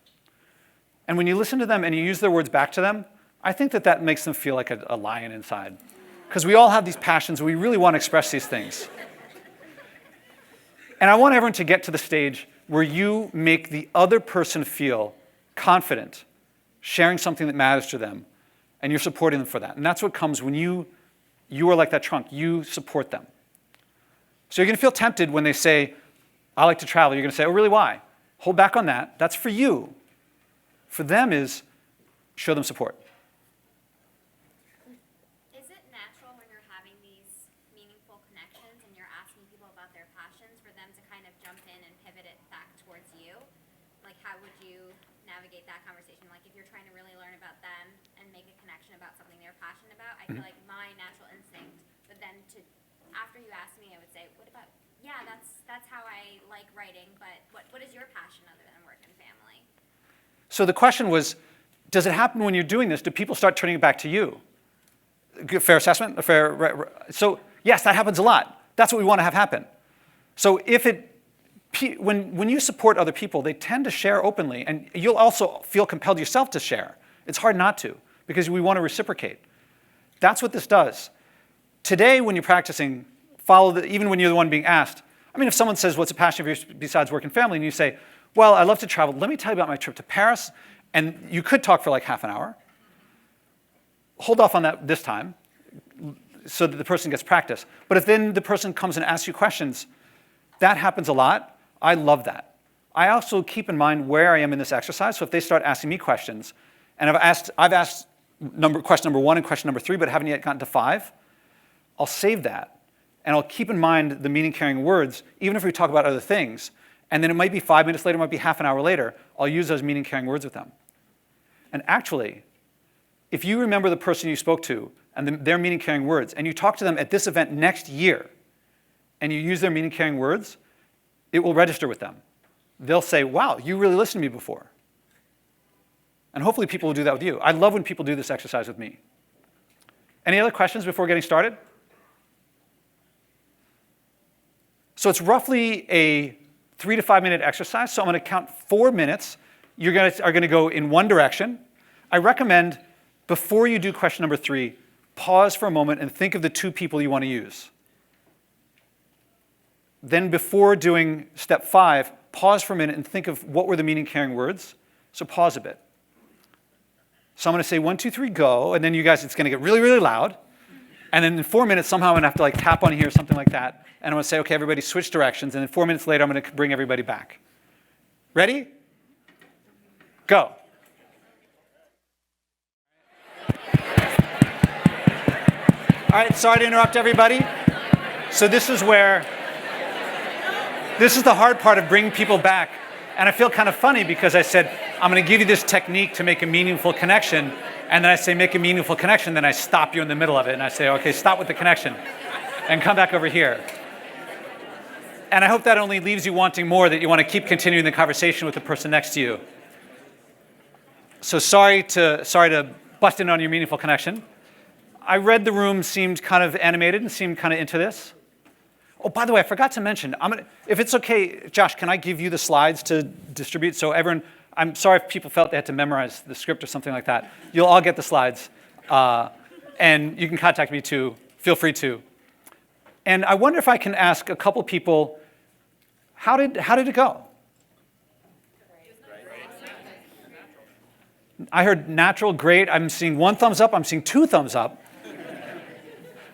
And when you listen to them and you use their words back to them, I think that makes them feel like a lion inside. Because we all have these passions, we really want to express these things. And I want everyone to get to the stage where you make the other person feel confident, sharing something that matters to them, and you're supporting them for that. And that's what comes when you are like that trunk. You support them. So you're going to feel tempted when they say, I like to travel. You're going to say, oh, really, why? Hold back on that. That's for you. For them is show them support. Is it natural when you're having these meaningful connections and you're asking people about their passions for them to kind of jump in and pivot it back towards you? Like, how would you navigate that conversation? Like if you're trying to really learn about them and make a connection about something they're passionate about, I feel like my natural instinct, but then after you asked me, I would say, what about, yeah, that's how I like writing, but what is your passion other than work and family? So the question was, does it happen when you're doing this? Do people start turning it back to you? Fair assessment? So yes, that happens a lot. That's what we want to have happen. So when you support other people, they tend to share openly, and you'll also feel compelled yourself to share. It's hard not to, because we want to reciprocate. That's what this does. Today, when you're practicing, even when you're the one being asked. I mean, if someone says, what's a passion of yours besides work and family? And you say, well, I love to travel. Let me tell you about my trip to Paris. And you could talk for like half an hour. Hold off on that this time so that the person gets practice. But if then the person comes and asks you questions, that happens a lot. I love that. I also keep in mind where I am in this exercise. So if they start asking me questions, and I've asked question number 1 and question number 3, but haven't yet gotten to 5, I'll save that. And I'll keep in mind the meaning-carrying words, even if we talk about other things. And then it might be 5 minutes later, it might be half an hour later, I'll use those meaning-carrying words with them. And actually, if you remember the person you spoke to and their meaning-carrying words, and you talk to them at this event next year, and you use their meaning-carrying words, it will register with them. They'll say, wow, you really listened to me before. And hopefully people will do that with you. I love when people do this exercise with me. Any other questions before getting started? So it's roughly a 3 to 5 minute exercise. So I'm going to count 4 minutes. You are going to go in one direction. I recommend, before you do question number 3, pause for a moment and think of the 2 people you want to use. Then before doing step 5, pause for a minute and think of what were the meaning-carrying words. So pause a bit. So I'm going to say 1, 2, 3, go. And then you guys, it's going to get really, really loud. And then in 4 minutes, somehow I'm going to have to like tap on here, something like that. And I'm going to say, OK, everybody switch directions. And then 4 minutes later, I'm going to bring everybody back. Ready? Go. All right, sorry to interrupt everybody. So this is the hard part of bringing people back. And I feel kind of funny because I said, I'm going to give you this technique to make a meaningful connection. And then I say, make a meaningful connection. Then I stop you in the middle of it. And I say, OK, stop with the connection. And come back over here. And I hope that only leaves you wanting more, that you want to keep continuing the conversation with the person next to you. So sorry to bust in on your meaningful connection. I read the room seemed kind of animated and seemed kind of into this. Oh, by the way, I forgot to mention, if it's OK, Josh, can I give you the slides to distribute? So everyone, I'm sorry if people felt they had to memorize the script or something like that. You'll all get the slides. And you can contact me too. Feel free to. And I wonder if I can ask a couple people, how did it go? I heard natural, great. I'm seeing 1 thumbs up. I'm seeing 2 thumbs up.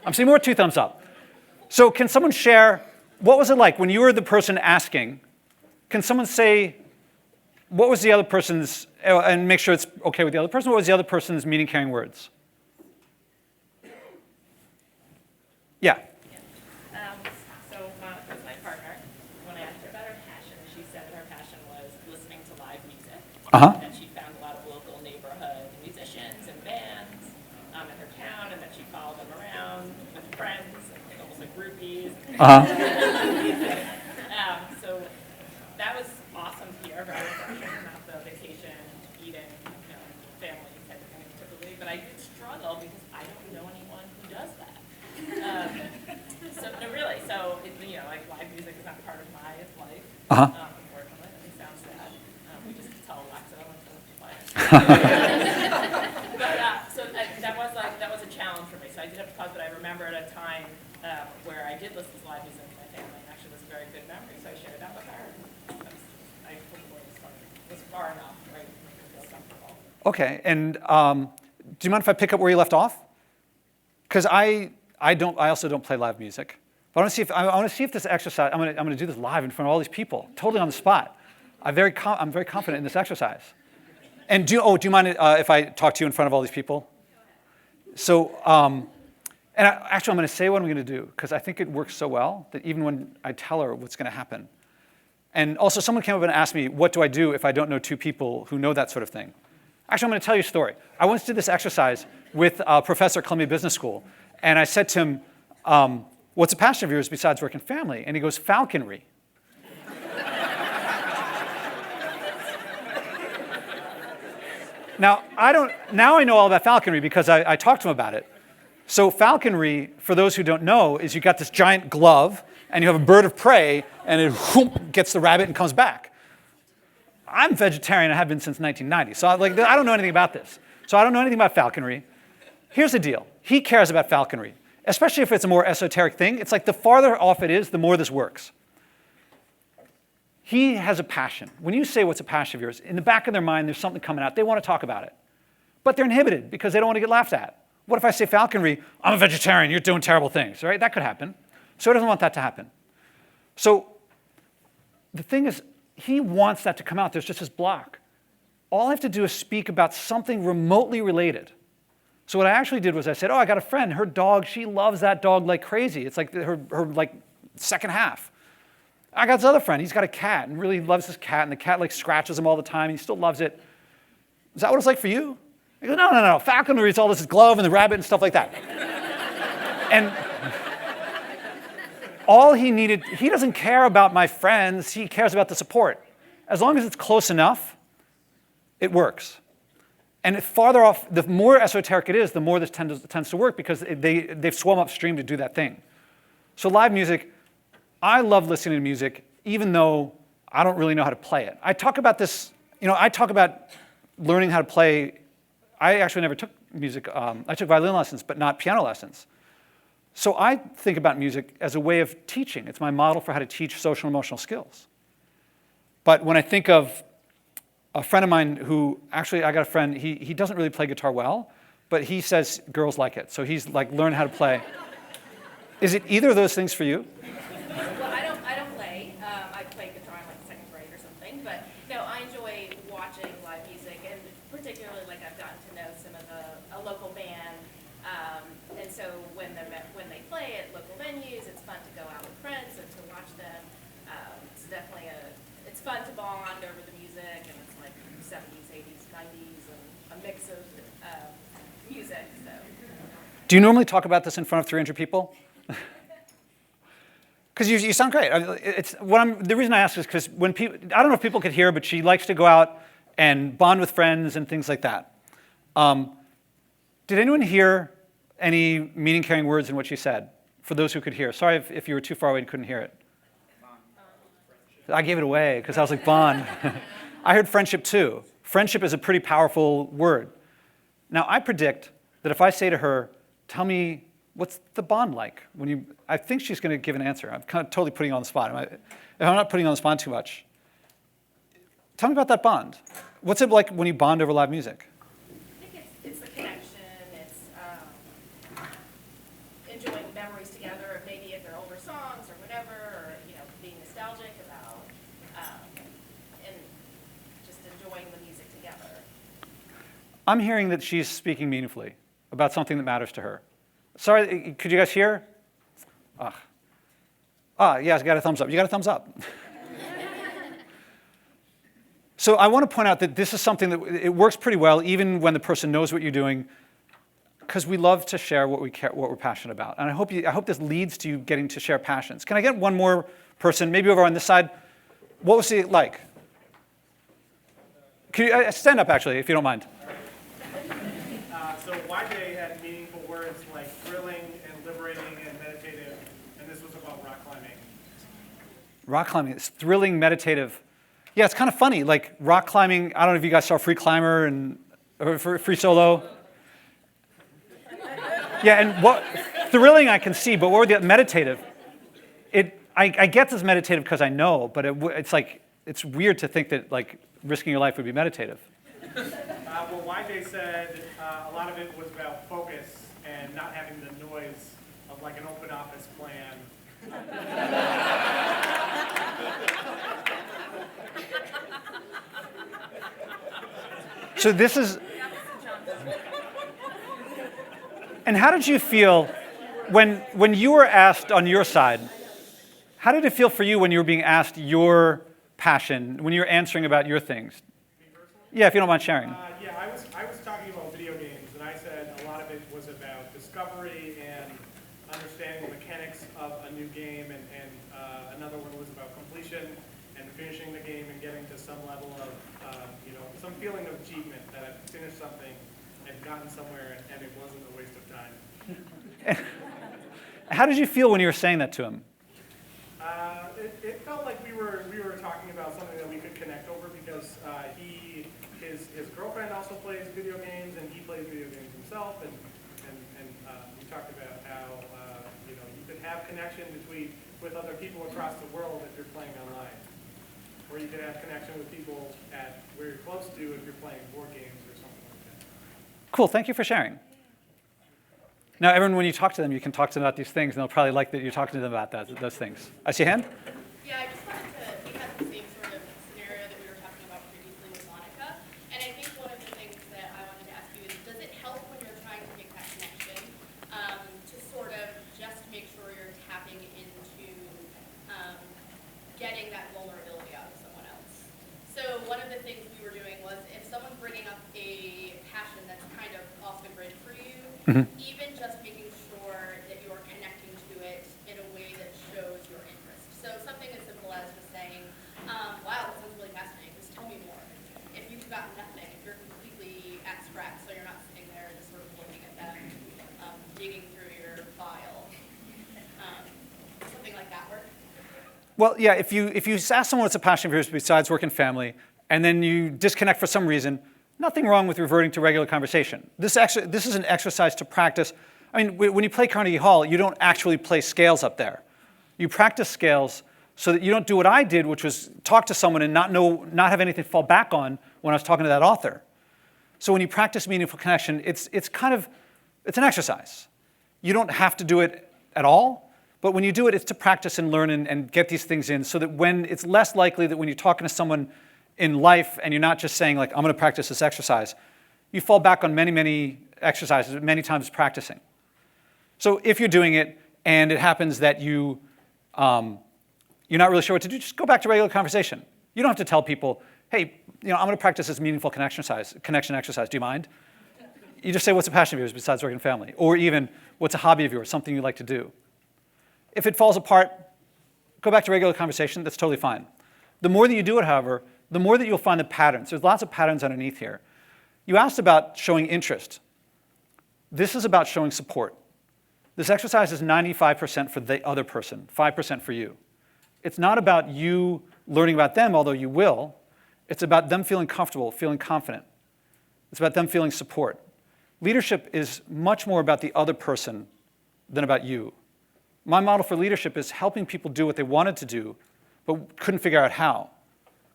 I'm seeing more 2 thumbs up. So can someone share, what was it like when you were the person asking? Can someone say, what was the other person's, and make sure it's OK with the other person, what was the other person's meaning-carrying words? Yeah. So Monica was my partner. When I asked her about her passion, she said that her passion was listening to live music. Uh-huh. That she found a lot of local neighborhood musicians and bands in her town, and that she followed them around with friends, almost like groupies. Uh-huh. So that was awesome to hear about her passion, not the vacation, eating, family type of thing typically. But I did struggle because I don't know anyone who does that. No, really. So, like live music is not part of my life. Unfortunately, it sounds sad. We just tell Alexa when to play. But that was a challenge for me. So I did have to pause. But I remember at a time where I did listen to live music with my family, and actually was a very good memory. So I shared that with her. I hopefully was far enough, right, to make her feel comfortable. OK, and do you mind if I pick up where you left off? Because I also don't play live music. But I want to see if this exercise, I'm going to do this live in front of all these people, totally on the spot. I'm very confident in this exercise. And do you mind if I talk to you in front of all these people? So, actually, I'm going to say what I'm going to do, because I think it works so well that even when I tell her what's going to happen, And also, someone came up and asked me, what do I do if I don't know two people who know that sort of thing? Actually, I'm going to tell you a story. I once did this exercise with a professor at Columbia Business School, and I said to him, what's a passion of yours besides work and family? And he goes, falconry. Now I know all about falconry because I talked to him about it. So falconry, for those who don't know, is you got this giant glove, and you have a bird of prey, and it whoop, gets the rabbit and comes back. I'm vegetarian, I have been since 1990, so I don't know anything about this. So I don't know anything about falconry. Here's the deal. He cares about falconry, especially if it's a more esoteric thing. It's like the farther off it is, the more this works. He has a passion. When you say what's a passion of yours, in the back of their mind, there's something coming out. They want to talk about it. But they're inhibited because they don't want to get laughed at. What if I say falconry, I'm a vegetarian, you're doing terrible things, right? That could happen. So he doesn't want that to happen. So the thing is, he wants that to come out. There's just this block. All I have to do is speak about something remotely related. So what I actually did was I said, oh, I got a friend, her dog, she loves that dog like crazy. It's like her like second half. I got this other friend, he's got a cat and really loves his cat, and the cat like scratches him all the time, and he still loves it. Is that what it's like for you? I go, no. Falconry, it's all this glove and the rabbit and stuff like that. And all he needed, he doesn't care about my friends, he cares about the support. As long as it's close enough, it works. And if farther off, the more esoteric it is, the more this tends to work because they've swum upstream to do that thing. So live music, I love listening to music, even though I don't really know how to play it. I talk about this, I talk about learning how to play. I actually never took music. I took violin lessons, but not piano lessons. So I think about music as a way of teaching. It's my model for how to teach social and emotional skills. But when I think of a friend of mine who, actually I got a friend, he doesn't really play guitar well, but he says girls like it. So he's like, learn how to play. Is it either of those things for you? Well, I don't play. I played guitar in like second grade or something. But no, I enjoy watching live music, and particularly like I've gotten to know some of a local band. And so when they play at local venues, it's fun to go out with friends and to watch them. It's definitely it's fun to bond over the music, and it's like 70s, 80s, 90s, and a mix of music. So. Do you normally talk about this in front of 300 people? Because you sound great. The reason I ask is because when people, I don't know if people could hear, but she likes to go out and bond with friends and things like that. Did anyone hear any meaning-carrying words in what she said? For those who could hear. Sorry if you were too far away and couldn't hear it. I gave it away because I was like, bond. I heard friendship too. Friendship is a pretty powerful word. Now, I predict that if I say to her, tell me, what's the bond like? I think she's going to give an answer. I'm kind of totally putting you on the spot. If I'm not putting you on the spot too much, tell me about that bond. What's it like when you bond over live music? I think it's the connection. It's enjoying memories together, of maybe if they're older songs or whatever, or being nostalgic about, and just enjoying the music together. I'm hearing that she's speaking meaningfully about something that matters to her. Sorry, could you guys hear? Yes, got a thumbs up. You got a thumbs up. So I want to point out that this is something that it works pretty well, even when the person knows what you're doing, because we love to share what we're passionate about. And I hope this leads to you getting to share passions. Can I get one more person, maybe over on this side? What was it like? Can you stand up, actually, if you don't mind? So YJ had meaningful words like thrilling and liberating and meditative, and this was about rock climbing. Rock climbing, it's thrilling, meditative. Yeah, it's kind of funny, like rock climbing, I don't know if you guys saw Free Climber or Free Solo. Yeah, and what thrilling I can see, but what were the meditative? I get this meditative because I know, but it's weird to think that like risking your life would be meditative. Well, YJ said a lot of it was about focus and not having the noise of like an open office plan. So this is, and how did you feel when you were asked on your side, how did it feel for you when you were being asked your passion when you were answering about your things? Yeah, if you don't mind sharing. Yeah, I was talking about video games, and I said a lot of it was about discovery and understanding the mechanics of a new game, and another one was about completion and finishing the game and getting to some level of, some feeling of achievement that I've finished something and gotten somewhere, and it wasn't a waste of time. How did you feel when you were saying that to him? It felt like we were talking about something that we could connect over, because his girlfriend also plays video games, and he plays video games himself, and we talked about how you could have connection with other people across the world if you're playing online, or you could have connection with people at where you're close to if you're playing board games or something like that. Cool, thank you for sharing. Now, everyone, when you talk to them, you can talk to them about these things, and they'll probably like that you're talking to them about those things. I see a hand? Yeah, I just wanted to, we had the same sort of scenario that we were talking about previously with Monica, and I think one of the things that I wanted to ask you is, does it help when you're trying to make that connection to sort of just make sure you're tapping into getting that vulnerability out of someone else? So one of the things we were doing was, if someone's bringing up a passion that's kind of off the grid for you, even just making sure that you're connecting to it in a way that shows your interest. So something as simple as just saying, wow, that sounds really fascinating, just tell me more. If you've got nothing, if you're completely at scratch, so you're not sitting there just sort of looking at them, digging through your file, something like that work? Well, yeah, if you ask someone what's a passion of yours besides work and family, and then you disconnect for some reason, nothing wrong with reverting to regular conversation. This is an exercise to practice. I mean, when you play Carnegie Hall, you don't actually play scales up there. You practice scales so that you don't do what I did, which was talk to someone and not have anything to fall back on when I was talking to that author. So when you practice meaningful connection, it's an exercise. You don't have to do it at all, but when you do it, it's to practice and learn and get these things in, so that when it's less likely that when you're talking to someone in life and you're not just saying, like, I'm going to practice this exercise, you fall back on many, many exercises, many times practicing. So if you're doing it and it happens that you're not really sure what to do, just go back to regular conversation. You don't have to tell people, hey, I'm going to practice this meaningful connection exercise. Do you mind? You just say, what's a passion of yours besides work and family? Or even, what's a hobby of yours, something you like to do? If it falls apart, go back to regular conversation. That's totally fine. The more that you do it, however, the more that you'll find the patterns. There's lots of patterns underneath here. You asked about showing interest. This is about showing support. This exercise is 95% for the other person, 5% for you. It's not about you learning about them, although you will. It's about them feeling comfortable, feeling confident. It's about them feeling support. Leadership is much more about the other person than about you. My model for leadership is helping people do what they wanted to do, but couldn't figure out how.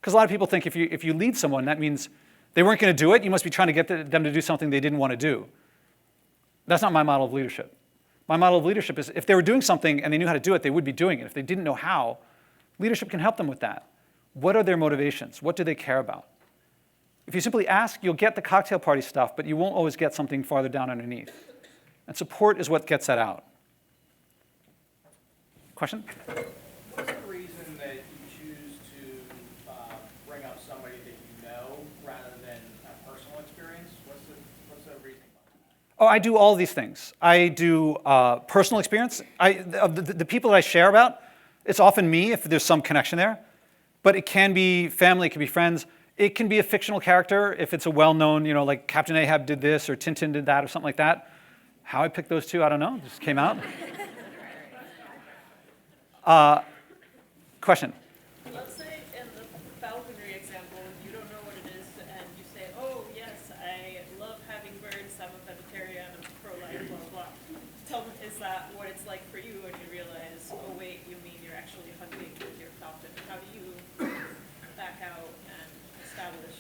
Because a lot of people think if you lead someone, that means they weren't going to do it. You must be trying to get them to do something they didn't want to do. That's not my model of leadership. My model of leadership is if they were doing something and they knew how to do it, they would be doing it. If they didn't know how, leadership can help them with that. What are their motivations? What do they care about? If you simply ask, you'll get the cocktail party stuff, but you won't always get something farther down underneath. And support is what gets that out. Question? What's the reason that you choose to bring up somebody that you know rather than a personal experience? What's the reason behind that? Oh, I do all these things. I do personal experience. The people that I share about, it's often me if there's some connection there. But it can be family, it can be friends. It can be a fictional character if it's a well-known, like Captain Ahab did this or Tintin did that or something like that. How I picked those two, I don't know. It just came out. Question? Let's say in the falconry example, you don't know what it is, and you say, oh, yes, I love having birds, I'm a vegetarian, I'm pro-life, blah, blah. Tell me, is that what it's like for you when you realize, oh, wait, you mean you're actually hunting with your falcon? How do you back out and establish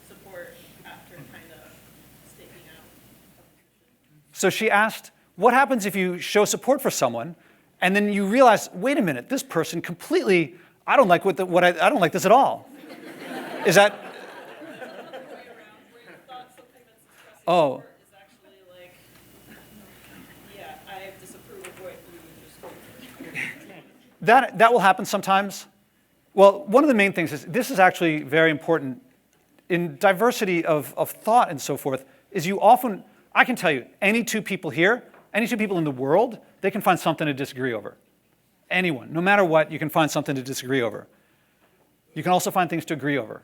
support after kind of staking out? So she asked, what happens if you show support for someone, and then you realize, wait a minute, this person completely, I don't like I don't like this at all. Is that? Oh. Is actually like, yeah, I disapprove of what you just told me. That will happen sometimes. Well, one of the main things is, this is actually very important in diversity of thought and so forth, is you often, I can tell you, any two people here, any two people in the world, they can find something to disagree over. Anyone, no matter what, you can find something to disagree over. You can also find things to agree over.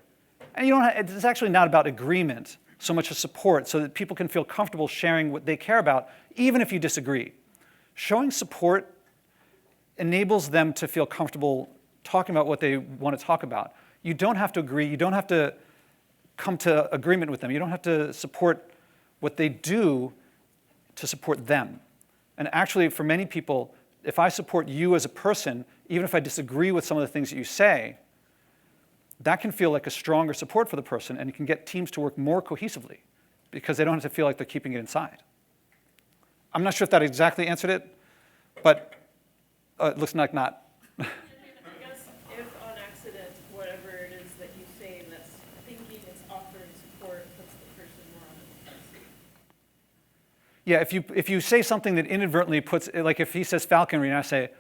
And you don't have, it's actually not about agreement so much as support, so that people can feel comfortable sharing what they care about, even if you disagree. Showing support enables them to feel comfortable talking about what they want to talk about. You don't have to agree. You don't have to come to agreement with them. You don't have to support what they do to support them. And actually, for many people, if I support you as a person, even if I disagree with some of the things that you say, that can feel like a stronger support for the person, and it can get teams to work more cohesively because they don't have to feel like they're keeping it inside. I'm not sure if that exactly answered it, but it looks like not. I guess if on accident, whatever it is that you say that's thinking is offering support puts the person more on the defensive. Yeah, if you say something that inadvertently puts, like if he says falconry and I say,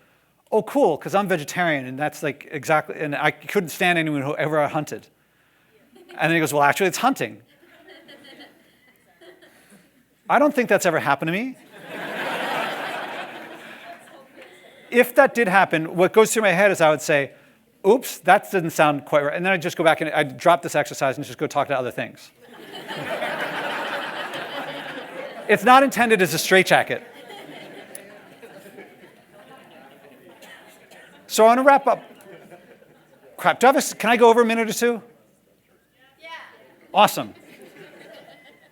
oh, cool, because I'm vegetarian, and that's like exactly, and I couldn't stand anyone who ever hunted. And then he goes, well, actually, it's hunting. I don't think that's ever happened to me. If that did happen, what goes through my head is I would say, oops, that didn't sound quite right. And then I'd just go back and I'd drop this exercise and just go talk to other things. It's not intended as a straitjacket. So I want to wrap up. Crap, can I go over a minute or two? Yeah. Awesome.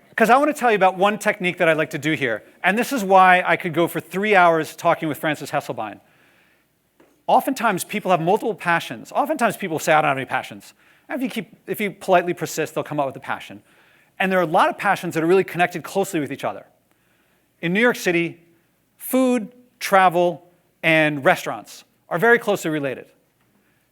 Because I want to tell you about one technique that I like to do here. And this is why I could go for 3 hours talking with Frances Hesselbein. Oftentimes, people have multiple passions. Oftentimes, people say, I don't have any passions. And if you politely persist, they'll come up with a passion. And there are a lot of passions that are really connected closely with each other. In New York City, food, travel, and restaurants are very closely related.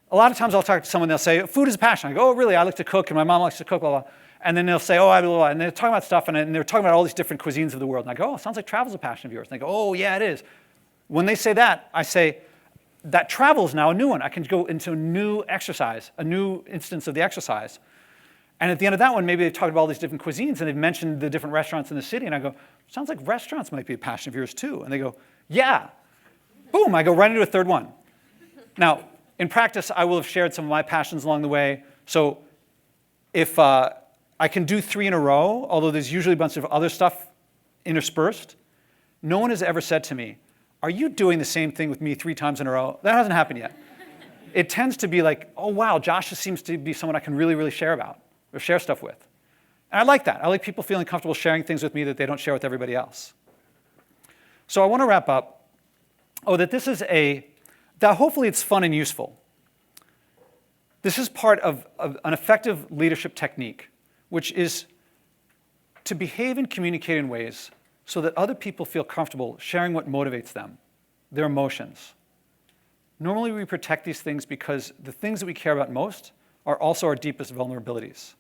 A lot of times I'll talk to someone, they'll say, food is a passion. I go, oh, really? I like to cook, and my mom likes to cook, blah, blah. And then they'll say, oh, blah, blah, blah. And they're talking about stuff, and they're talking about all these different cuisines of the world. And I go, oh, sounds like travel's a passion of yours. And they go, oh, yeah, it is. When they say that, I say, that travel is now a new one. I can go into a new exercise, a new instance of the exercise. And at the end of that one, maybe they've talked about all these different cuisines, and they've mentioned the different restaurants in the city. And I go, sounds like restaurants might be a passion of yours, too. And they go, yeah. Boom, I go right into a third one. Now, in practice, I will have shared some of my passions along the way. So if I can do 3 in a row, although there's usually a bunch of other stuff interspersed, no one has ever said to me, are you doing the same thing with me 3 times in a row? That hasn't happened yet. It tends to be like, oh, wow, Josh just seems to be someone I can really, really share about or share stuff with. And I like that. I like people feeling comfortable sharing things with me that they don't share with everybody else. So I want to wrap up, that hopefully it's fun and useful. This is part of an effective leadership technique, which is to behave and communicate in ways so that other people feel comfortable sharing what motivates them, their emotions. Normally we protect these things because the things that we care about most are also our deepest vulnerabilities.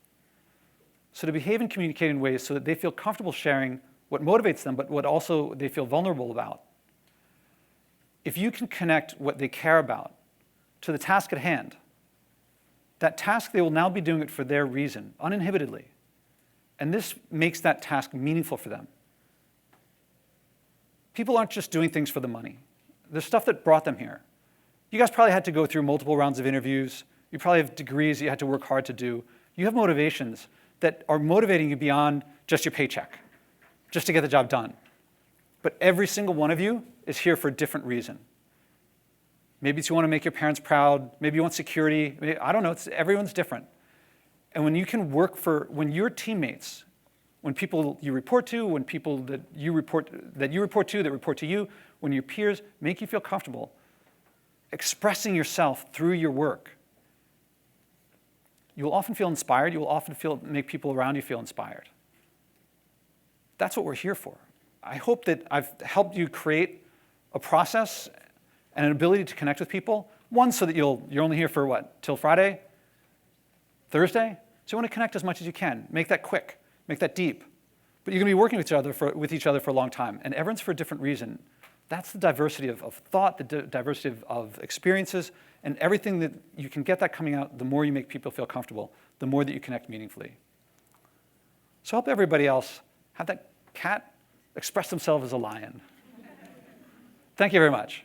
So to behave and communicate in ways so that they feel comfortable sharing what motivates them, but what also they feel vulnerable about. If you can connect what they care about to the task at hand, that task, they will now be doing it for their reason, uninhibitedly. And this makes that task meaningful for them. People aren't just doing things for the money. There's stuff that brought them here. You guys probably had to go through multiple rounds of interviews. You probably have degrees that you had to work hard to do. You have motivations that are motivating you beyond just your paycheck, just to get the job done. But every single one of you is here for a different reason. Maybe it's you want to make your parents proud. Maybe you want security. I don't know. Everyone's different. And when you can work when your teammates, when people you report to, when people that you report to that report to you, when your peers make you feel comfortable expressing yourself through your work, you will often feel inspired. You will often make people around you feel inspired. That's what we're here for. I hope that I've helped you create a process and an ability to connect with people. One, so that you're only here for what, till Friday? Thursday? So you want to connect as much as you can. Make that quick. Make that deep. But you're going to be working with each other for a long time. And everyone's for a different reason. That's the diversity of thought, the diversity of experiences, and everything that you can get that coming out, the more you make people feel comfortable, the more that you connect meaningfully. So help everybody else have that cat express themselves as a lion. Thank you very much.